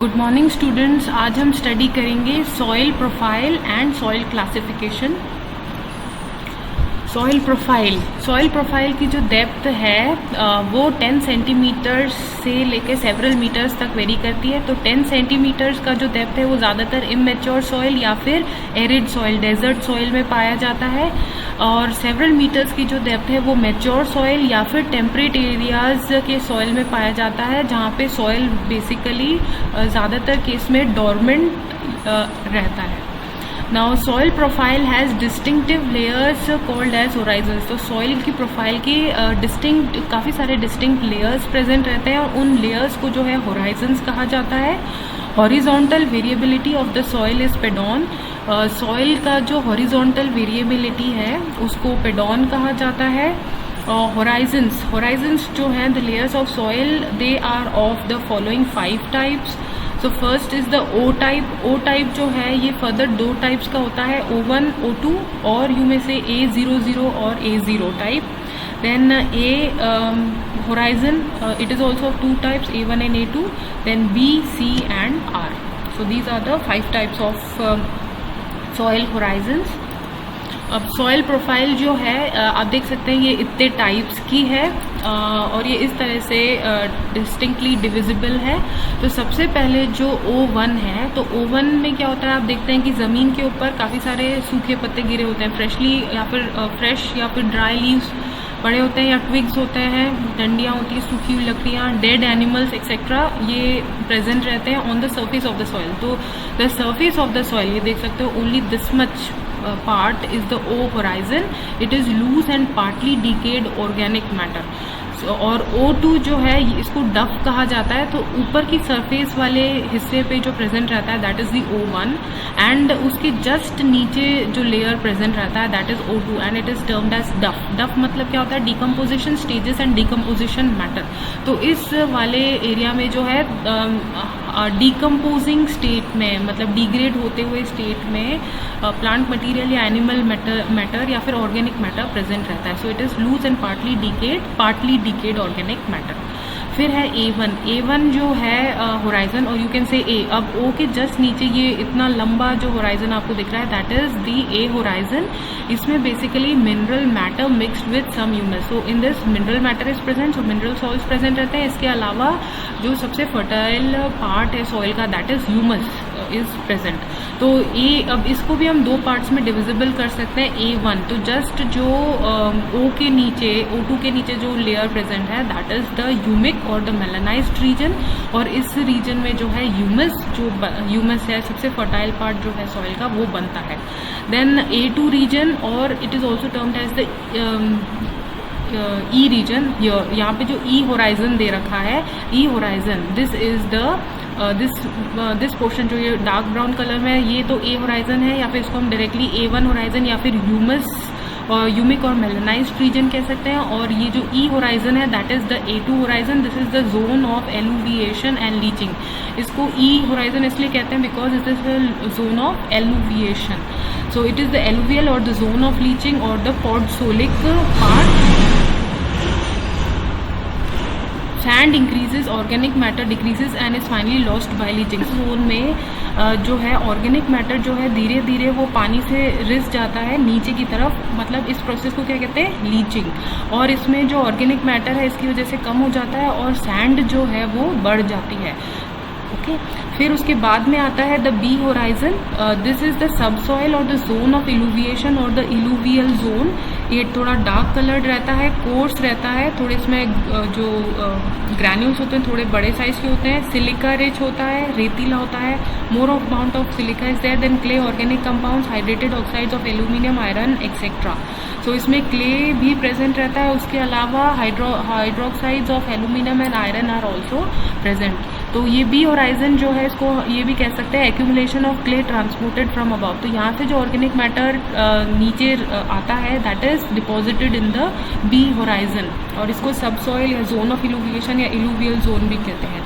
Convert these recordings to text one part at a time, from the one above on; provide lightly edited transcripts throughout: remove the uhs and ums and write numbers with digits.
Good morning students. आज हम study करेंगे soil profile and soil classification. Soil profile की जो डेप्थ है वो 10 सेंटीमीटर्स से लेकर सेवरल मीटर्स तक वेरी करती है। तो 10 सेंटीमीटर्स का जो डेप्थ है वो ज़्यादातर इमेच्योर सॉइल या फिर एरिड सॉइल, डेजर्ट सॉइल में पाया जाता है। और सेवरल मीटर्स की जो डेप्थ है वो मैच्योर सॉइल या फिर टेम्परेट एरियाज के सॉइल में पाया जाता है, जहाँ पे सॉइल बेसिकली ज़्यादातर केस में डोरमेंट रहता है। Now soil profile has distinctive layers called as horizons. तो सॉइल की प्रोफाइल के काफ़ी सारे डिस्टिंक्ट लेयर्स प्रेजेंट रहते हैं और उन लेयर्स को जो है होराइजन्स कहा जाता है। Horizontal variability of the soil is pedon. Soil का जो हॉरिजॉन्टल वेरिएबिलिटी है उसको पेडॉन कहा जाता है। होराइजन्स जो हैं the layers of soil, they are of the following 5 types. So first is the O type. O type जो है ये फर्दर 2 टाइप्स का होता है, O1, O2 और यू में से A00 और A0 type. Then A horizon, it is also of 2 types, A1 and A2, then B, C and R. So these are the 5 types of soil horizons. अब soil profile जो है आप देख सकते हैं ये इतने टाइप्स की है और ये इस तरह से डिस्टिंक्टली डिविजिबल है। तो सबसे पहले जो O1 है, तो O1 में क्या होता है, आप देखते हैं कि ज़मीन के ऊपर काफ़ी सारे सूखे पत्ते गिरे होते हैं, फ्रेश या फिर ड्राई लीव्स पड़े होते हैं या ट्विग्स होते हैं, डंडियाँ होती हैं, सूखी हुई लकड़ियाँ, डेड एनिमल्स एक्सेट्रा, ये प्रेजेंट रहते हैं on the surface of the soil. तो the surface of the soil ये देख सकते हो, only this much part is the O horizon. It is loose and partly decayed organic matter. और O2 जो है इसको डफ कहा जाता है। तो ऊपर की सरफेस वाले हिस्से पे जो प्रेजेंट रहता है that is the O1 and उसके जस्ट नीचे जो लेयर प्रेजेंट रहता है that is O2 and it is termed as duff. Duff मतलब क्या होता है, decomposition stages and decomposition matter. तो इस वाले एरिया में जो है डिकम्पोजिंग स्टेट में, मतलब डिग्रेड होते हुए स्टेट में प्लांट मटेरियल या एनिमल मैटर या फिर ऑर्गेनिक मैटर प्रेजेंट रहता है। So it is loose and partly decayed organic matter. फिर है A1 जो है होराइजन और यू कैन से A। अब O के जस्ट नीचे ये इतना लंबा जो होराइजन आपको दिख रहा है that is the A horizon. इसमें basically mineral matter mixed with some humus. So in this mineral matter is present, so mineral soils present रहते हैं। इसके अलावा जो सबसे फर्टाइल पार्ट है सॉइल का that is humus is present. तो अब इसको भी हम 2 पार्ट्स में डिविजिबल कर सकते हैं। A1 तो जस्ट जो O के नीचे, O2 के नीचे जो लेयर प्रेजेंट है दैट इज द ह्यूमिक और द मेलानाइज्ड रीजन, और इस रीजन में जो है ह्यूमस है, सबसे फर्टाइल पार्ट जो है सॉइल का वो बनता है। देन A2 रीजन, और it is also termed as the E region. यहाँ पे जो E होराइजन दे रखा है, E horizon, this is the this portion जो ये डार्क ब्राउन कलर में है ये तो A होराइजन है, या फिर इसको हम डायरेक्टली A1 होराइजन या फिर ह्यूमिक और मेलानाइज्ड रीजन कह सकते हैं। और ये जो E होराइजन है that is the A2 horizon. This is the zone of eluviation and leaching. इसको E होराइजन इसलिए कहते हैं because it is the zone of eluviation. So it is the eluvial और द जोन ऑफ लीचिंग और the podsolic part. Sand increases, organic matter decreases and is finally lost by leaching. Zone में जो है organic matter जो है धीरे धीरे वो पानी से रिस जाता है नीचे की तरफ, मतलब इस प्रोसेस को क्या कहते हैं, लीचिंग। और इसमें जो ऑर्गेनिक मैटर है इसकी वजह से कम हो जाता है और सैंड जो है वो बढ़ जाती है। ओके फिर उसके बाद में आता है the B horizon. This is the sub soil और द जोन ऑफ इलुविएशन और द इलुवियल जोन। ये थोड़ा डार्क कलर्ड रहता है, कोर्स रहता है, थोड़े इसमें जो ग्रैन्यूल्स होते हैं थोड़े बड़े साइज के होते हैं, सिलिका रिच होता है, रेतीला होता है, more of amount of silica is there than clay, organic compounds, hydrated oxides of aluminium, iron etcetera. So इसमें क्ले भी प्रेजेंट रहता है, उसके अलावा hydroxides of aluminium and iron are also present. तो ये B होराइजन जो है इसको ये भी कह सकते हैं accumulation of clay transported from above. तो यहाँ से जो ऑर्गेनिक मैटर नीचे आता है that is deposited in the B horizon, और इसको सब सॉइल या जोन ऑफ इलुविएशन या इलुवियल जोन भी कहते हैं।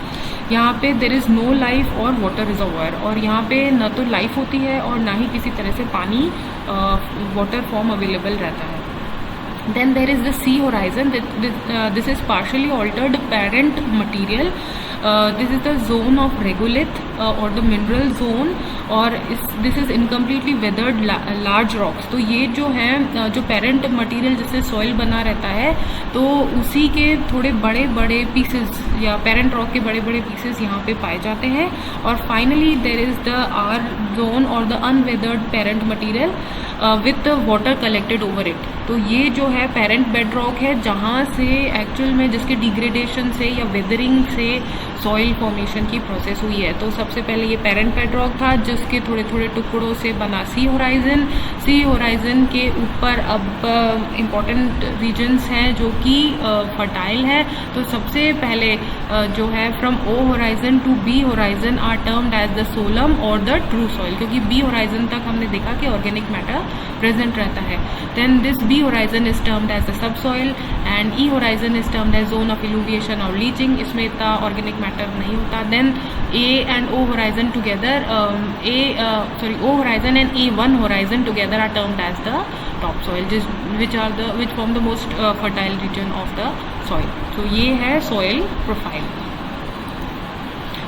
यहाँ पे देर इज़ नो लाइफ और वाटर रिजर्वायर, और यहाँ पे न तो लाइफ होती है और ना ही किसी तरह से पानी वाटर फॉर्म अवेलेबल रहता है। Then there is the C horizon. This is partially altered parent material. This is the zone of regolith और द मिनरल जोन, और this is incompletely weathered large rocks. तो ये जो है जो पेरेंट मटेरियल जिससे सॉइल बना रहता है, तो उसी के थोड़े बड़े बड़े पीसेस या पेरेंट रॉक के बड़े बड़े पीसेस यहाँ पे पाए जाते हैं। और finally there is the R zone और the unweathered parent material with water collected over it. तो ये जो है पेरेंट बेड रॉक है, जहाँ से एक्चुअल में जिसके डिग्रेडेशन से या वेदरिंग से सॉइल फॉर्मेशन की प्रोसेस हुई है। तो सबसे पहले ये पेरेंट बेड रॉक था, जिसके थोड़े थोड़े टुकड़ों से बना सी होराइजन। सी होराइजन के ऊपर अब इम्पॉर्टेंट रीजन्स हैं जो कि फर्टाइल है। तो सबसे पहले जो है from O horizon to B horizon are termed as the solum और द ट्रू सॉइल, क्योंकि बी होराइजन तक हमने देखा कि ऑर्गेनिक मैटर प्रेजेंट रहता है। Then this B horizon is termed as the subsoil and E horizon is termed as zone of illuviation और leaching. इसमें इतना ऑर्गेनिक मैटर नहीं होता। Then A and O horizon together O horizon and A1 horizon together are termed as the topsoil, which form the most fertile region of the soil. So ये है soil profile.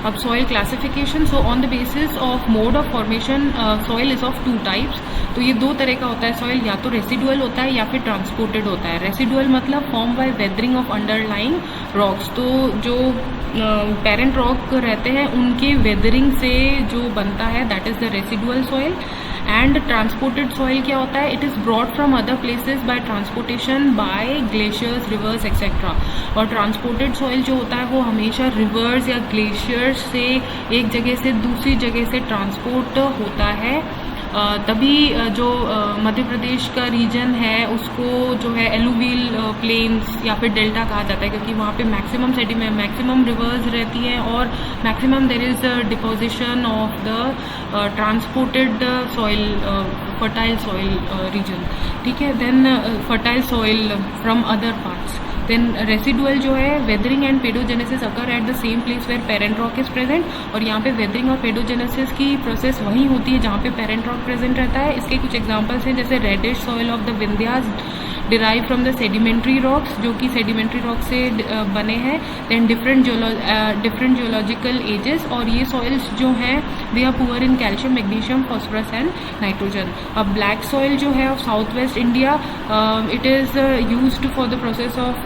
अब soil classification, so on the basis of mode of formation, soil is of two types. तो ये दो तरह का होता है soil, या तो रेसिडुअल होता है या फिर ट्रांसपोर्टेड होता है। रेसिडुअल मतलब form by weathering of underlying rocks. तो जो पेरेंट रॉक रहते हैं उनके वेदरिंग से जो बनता है, that is the residual soil. And transported soil क्या होता है? It is brought from other places by transportation by glaciers, rivers etcetera. और ट्रांसपोर्टेड सॉइल जो होता है वो हमेशा रिवर्स या ग्लेशियर्स से एक जगह से दूसरी जगह से ट्रांसपोर्ट होता है। तभी जो मध्य प्रदेश का रीजन है उसको जो है एलुवियल प्लेन्स या फिर डेल्टा कहा जाता है, क्योंकि वहाँ पे मैक्सिमम सेडिमेंट, मैक्सिमम रिवर्स रहती हैं और maximum there is deposition of the transported soil, fertile soil region. ठीक है। Then fertile soil from other parts. Then residual जो है weathering and pedogenesis occur at the same place where parent rock is present. और यहाँ पे weathering और paedogenesis की process वहीं होती है जहाँ पे पेरेंट रॉक प्रेजेंट रहता है। इसके कुछ एग्जांपल्स हैं, जैसे reddish soil of the Vindhyas derive from the sedimentary rocks, जो कि सेडिमेंट्री रॉक से बने हैं। देन डिफरेंट जियोलॉजिकल एजेस, और ये सॉइल्स जो हैं they are poor in calcium, magnesium, phosphorus and nitrogen. अब ब्लैक सॉइल जो है of south west India, it is used for the process of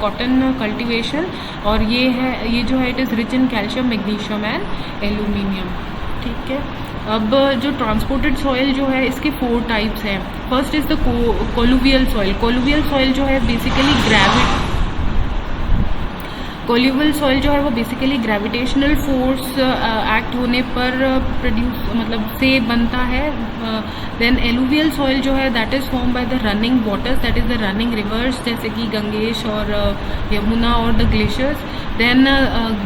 cotton cultivation, और ये जो है it is rich in calcium, magnesium and aluminium. ठीक है। अब जो ट्रांसपोर्टेड सॉइल जो है इसके 4 टाइप्स हैं। First is the colluvial soil. Colluvial soil जो है बेसिकली कोलुवियल सॉइल जो है वो बेसिकली ग्रेविटेशनल फोर्स एक्ट होने पर प्रोड्यूस मतलब से बनता है। देन एलुवियल सॉइल जो है that is form by the running waters, that is the running reverse, जैसे कि गंगेश और यमुना और द ग्लेशियर्स। देन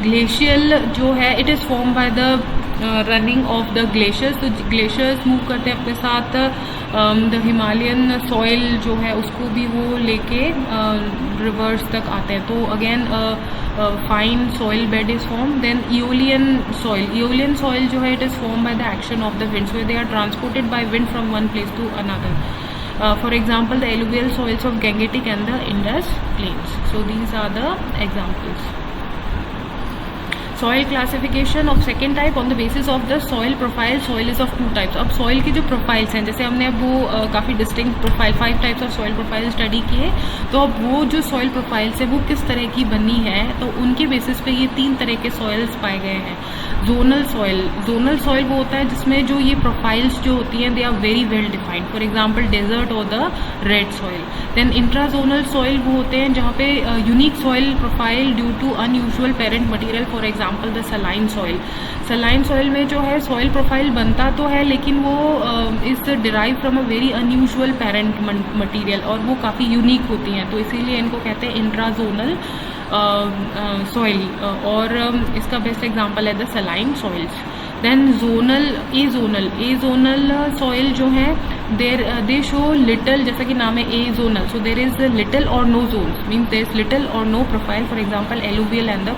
ग्लेशियल जो है it is form by the running of the glaciers. तो ग्लेशियर्स मूव करते हैं अपने साथ द हिमालयन सॉइल जो है उसको भी वो लेके रिवर्स तक आते हैं। तो again fine soil bed is form. Then eolian soil जो है it is form by the action of the winds, where they are transported by wind from one place to another. For example the alluvial soils of Gangetic and the Indus plains. So these are the examples. Soil classification of second type on the basis of the soil profile. Soil is of 2 types. अब soil की जो profiles हैं, जैसे हमने अब वो काफ़ी distinct profile 5 types of soil profile study किए, तो अब वो जो सॉइल प्रोफाइल्स है वो किस तरह की बनी है, तो उनके बेसिस पे ये 3 तरह के सॉइल्स पाए गए हैं। जोनल सॉइल वो होता है जिसमें जो ये प्रोफाइल्स जो होती हैं they are very well defined, for example desert और the red soil. Then intrazonal soil वो होते हैं जहाँ पे unique soil profile due to unusual parent material, for example the saline soil. Saline soil में जो है सॉइल प्रोफाइल बनता तो है लेकिन वो is derive from a very unusual parent material, और वो काफ़ी यूनिक होती हैं, तो इसीलिए इनको कहते हैं इंट्राजोनल सॉइल। और इसका बेस्ट एग्जांपल है the saline soils. Then azonal soil जो है दे शो लिटल, जैसा कि नाम है azonal, so there is little और no zones, means there is little और no profile, for example alluvial and the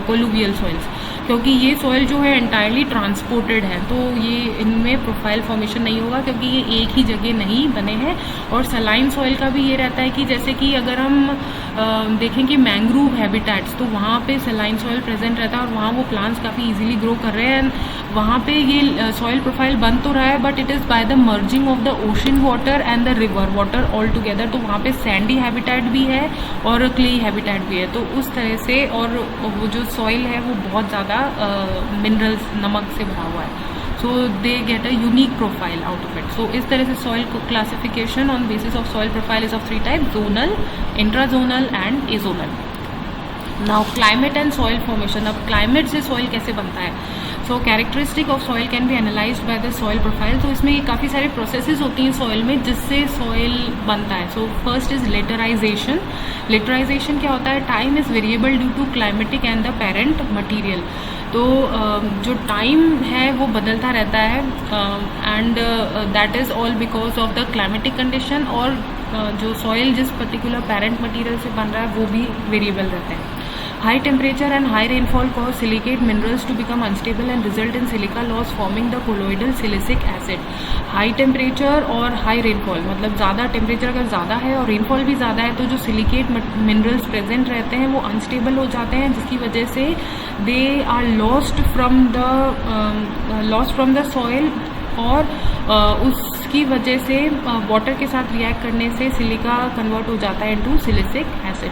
colluvial soils. क्योंकि ये सॉइल जो है एंटायरली ट्रांसपोर्टेड है, तो ये इनमें प्रोफाइल फॉर्मेशन नहीं होगा क्योंकि ये एक ही जगह नहीं बने हैं। और सलाइन सॉइल का भी ये रहता है कि जैसे कि अगर हम देखें कि मैंग्रोव हैबिटेट्स, तो वहाँ पे सलाइन सॉइल प्रेजेंट रहता है और वहाँ वो प्लांट्स काफ़ी इजीली ग्रो कर रहे हैं। वहाँ पे ये सॉइल प्रोफाइल बन तो रहा है, but it is by the merging of the ocean water and the river water all together. तो वहाँ पे सैंडी हैबिटेट भी है और क्ले हैबिटेट भी है। तो उस तरह से, और वो जो सॉइल है वो बहुत ज़्यादा मिनरल्स, नमक से भरा हुआ है, so they get a unique profile out of it. So इस तरह से soil classification on basis of soil profile is of 3 type: zonal, intrazonal and azonal. Now climate and soil formation. अब क्लाइमेट से सॉइल कैसे बनता है? So characteristic of soil can be analysed by the soil profile. तो इसमें काफ़ी सारे processes होती हैं सॉइल में जिससे सॉइल बनता है। सो फर्स्ट इज लिटराइजेशन। लिटराइजेशन क्या होता है? Time is variable due to climatic and the parent material. तो जो टाइम है वो बदलता रहता है and that is all because of the climatic condition, और जो सॉइल जिस पर्टिकुलर पेरेंट मटीरियल से बन रहा है वो भी वेरिएबल रहता है। High temperature and high rainfall cause silicate minerals to become unstable and result in silica loss forming the colloidal silicic acid. High temperature और high rainfall मतलब ज़्यादा टेम्परेचर अगर ज़्यादा है और रेनफॉल भी ज़्यादा है तो जो सिलिकेट मिनरल्स प्रेजेंट रहते हैं वो अनस्टेबल हो जाते हैं, जिसकी वजह से they are lost from the soil, और उसकी वजह से वाटर के साथ रिएक्ट करने से सिलिका कन्वर्ट हो जाता है into silicic acid.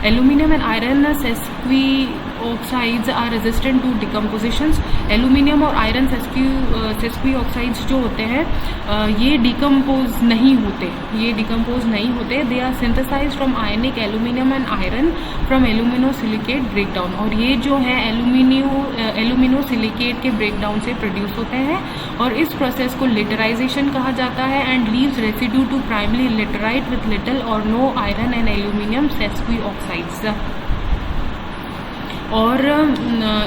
Aluminium and iron sesquioxides are resistant to decompositions. Aluminium और आयरन सेस्क्वी ऑक्साइड्स जो होते हैं ये डिकम्पोज नहीं होते, they are synthesised from ionic aluminium and iron from aluminosilicate breakdown. और ये जो है एल्यूमिनोसिलिकेट के ब्रेकडाउन से प्रोड्यूस होते हैं, और इस प्रोसेस को लिटराइजेशन कहा जाता है and leaves residue to primary laterite with little or no iron and aluminium sesquioxides, और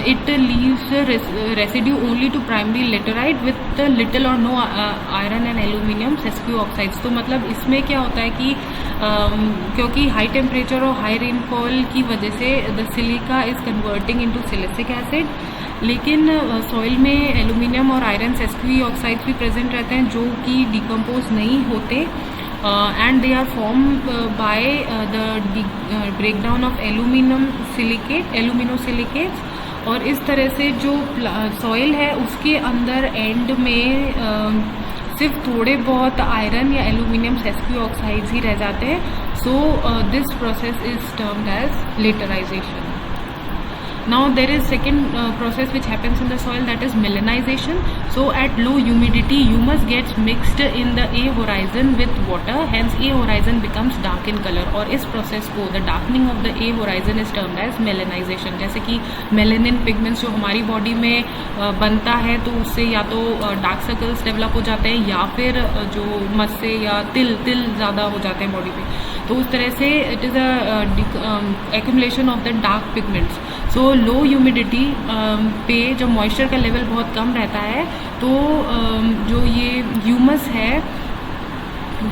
it leaves residue only to primary laterite with little or no iron and aluminium sesquioxides. तो मतलब इसमें क्या होता है कि क्योंकि high temperature और हाई रेनफॉल की वजह से the silica is converting into silicic acid, लेकिन सॉइल में एल्यूमिनियम और आयरन सेस्क्यू ऑक्साइड्स भी प्रेजेंट रहते हैं जो कि डिकम्पोज नहीं होते, and they are formed by the breakdown of aluminosilicates। और इस तरह से जो सॉइल है उसके अंदर एंड में सिर्फ थोड़े बहुत आयरन या एल्यूमिनियम सेस्क्यू ऑक्साइड्स ही रह जाते हैं। So this process is termed as laterization. Now there is second process which happens in the soil, that is melanization. So at low humidity humus gets mixed in the A horizon with water, hence A horizon becomes dark in color। और इस process को the darkening of the A horizon is termed as melanization। जैसे कि melanin pigments जो हमारी body में बनता है तो उससे या तो डार्क सर्कल्स डेवलप हो जाते हैं या फिर जो मस्से या तिल ज़्यादा हो जाते हैं बॉडी पे, तो उस तरह से it is a accumulation of the dark pigments. So low humidity पे जब मॉइस्चर का लेवल बहुत कम रहता है तो जो ये ह्यूमस है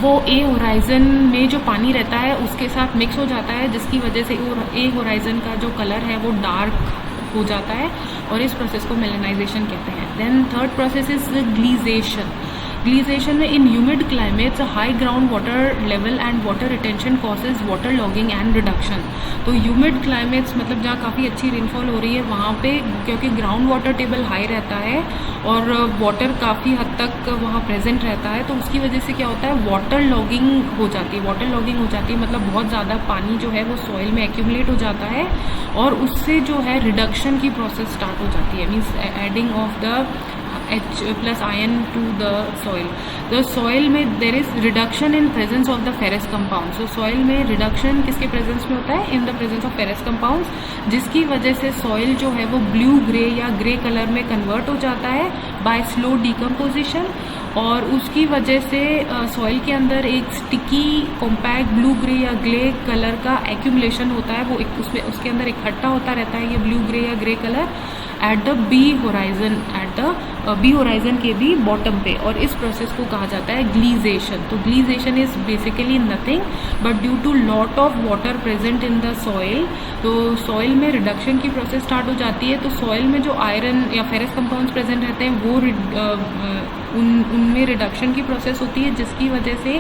वो ए होराइजन में जो पानी रहता है उसके साथ मिक्स हो जाता है, जिसकी वजह से ए होराइजन का जो कलर है वो डार्क हो जाता है, और इस प्रोसेस को मेलेनाइजेशन कहते हैं। Then third process is gleization. Gleization में in humid climates high ground water level and water retention causes water logging and reduction. तो ह्यूमिड क्लाइमेट्स मतलब जहाँ काफ़ी अच्छी रेनफॉल हो रही है वहाँ पे क्योंकि ग्राउंड वाटर टेबल हाई रहता है और वाटर काफ़ी हद तक वहाँ प्रेजेंट रहता है, तो उसकी वजह से क्या होता है वाटर लॉगिंग हो जाती है। वाटर लॉगिंग हो जाती है मतलब बहुत ज़्यादा पानी जो है वो सॉइल में एक्यूमुलेट हो जाता है और उससे जो है रिडक्शन की प्रोसेस स्टार्ट हो जाती है, means adding of the H plus iron to the soil. The soil में there is reduction in presence of the ferrous compounds. So soil में reduction किसके presence में होता है? In the presence of ferrous compounds, जिसकी वजह से soil जो है वो blue grey या grey color में convert हो जाता है by slow decomposition, और उसकी वजह से सॉइल के अंदर एक स्टिकी कॉम्पैक्ट ब्लू ग्रे या ग्रे कलर का एक्यूमुलेशन होता है, वो एक उसमें उसके अंदर इकट्ठा होता रहता है ये ब्लू ग्रे या grey colour, at the B horizon, at the B horizon के भी बॉटम पे, और इस प्रोसेस को कहा जाता है ग्लीजेशन। तो gleization is basically nothing but due to lot of water present in the soil, तो सॉइल में रिडक्शन की प्रोसेस स्टार्ट हो जाती है। तो सॉइल में जो आयरन या फेरस कंपाउंड्स प्रेजेंट रहते हैं वो उनमें रिडक्शन की प्रोसेस होती है, जिसकी वजह से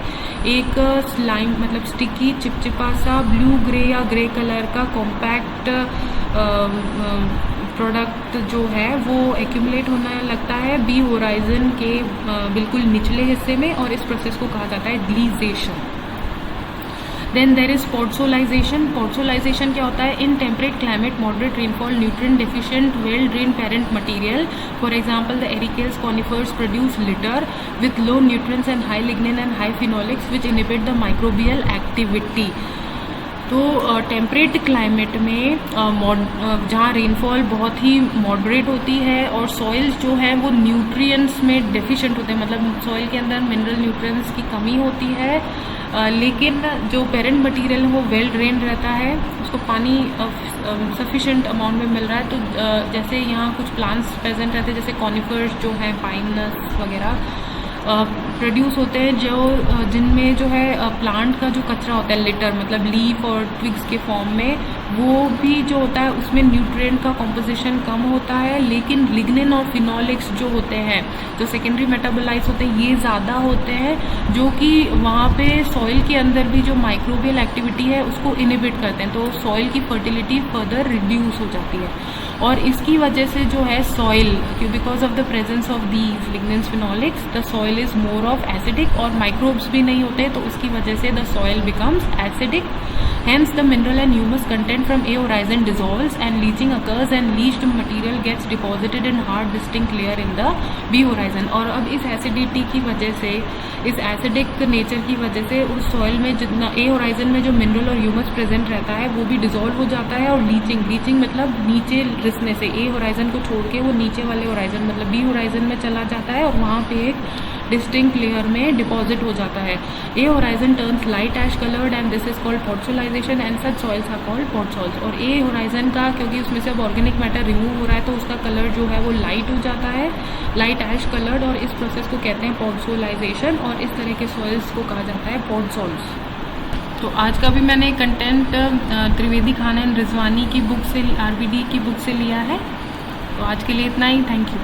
एक स्लाइम मतलब स्टिकी चिपचिपा सा ब्लू ग्रे या ग्रे कलर का कॉम्पैक्ट प्रोडक्ट जो है वो एक्यूमुलेट होने लगता है बी होराइजन के बिल्कुल निचले हिस्से में, और इस प्रोसेस को कहा जाता है ग्लीजेशन। Then there is पोर्ट्सोलाइजेशन। पोर्ट्सोलाइजेशन क्या होता है? In temperate climate moderate rainfall nutrient deficient well drain parent material, for example the ericales conifers produce litter with low nutrients and high lignin and high phenolics which inhibit the microbial activity. तो temperate climate में जहाँ rainfall बहुत ही moderate होती है और soils जो है वो न्यूट्रिएंट्स में डेफिशिएंट होते हैं, मतलब सॉइल के अंदर मिनरल न्यूट्रिएंट्स की कमी होती है, लेकिन जो पेरेंट मटेरियल है वो वेल ड्रेन रहता है, उसको पानी सफिशिएंट अमाउंट में मिल रहा है। तो जैसे यहाँ कुछ प्लांट्स प्रेजेंट रहते हैं जैसे कॉनिफर्स जो हैं, पाइनस वगैरह प्रोड्यूस होते हैं, जो जिनमें जो है प्लांट का जो कचरा होता है, लिटर मतलब लीफ और ट्विग्स के फॉर्म में, वो भी जो होता है उसमें न्यूट्रिएंट का कॉम्पोजिशन कम होता है, लेकिन लिग्निन और फिनोलिक्स जो होते हैं, जो सेकेंडरी मेटाबोलाइट्स होते हैं, ये ज़्यादा होते हैं, जो कि वहाँ पे सॉइल के अंदर भी जो माइक्रोबियल एक्टिविटी है उसको इनहिबिट करते हैं। तो सॉइल की फर्टिलिटी फर्दर रिड्यूस हो जाती है, और इसकी वजह से जो है soil, because of the presence of these lignins phenolics, the soil is more of acidic, और माइक्रोब्स भी नहीं होते, तो उसकी वजह से the soil becomes acidic. Hence the mineral and humus content from A horizon dissolves and leaching occurs and leached material gets deposited in hard distinct layer in the B horizon। और अब इस एसिडिटी की वजह से, इस acidic nature की वजह से उस सॉइल में जितना A होराइजन में जो मिनरल और ह्यूमस प्रेजेंट रहता है वो भी डिजोल्व हो जाता है, और लीचिंग मतलब नीचे रिसने से, A होराइजन को छोड़ के वो नीचे वाले होराइजन मतलब B होराइजन में चला जाता है, और वहाँ पे एक डिस्टिंक्ट लेयर में डिपॉजिट हो जाता है। A horizon turns light ash colored and this is called podzolization and such soils are called podsoils। और A horizon का, क्योंकि उसमें से अब ऑर्गेनिक मैटर रिमूव हो रहा है, तो उसका कलर जो है वो लाइट हो जाता है, लाइट एश कलर्ड, और इस प्रोसेस को कहते हैं पोड्सोलाइजेशन, और इस तरह के सॉइल्स को कहा जाता है पोड्सोल्स। तो आज का भी मैंने कंटेंट त्रिवेदी खान एंड रिजवानी की बुक से, RBD की बुक से लिया है। तो आज के लिए इतना ही, थैंक यू।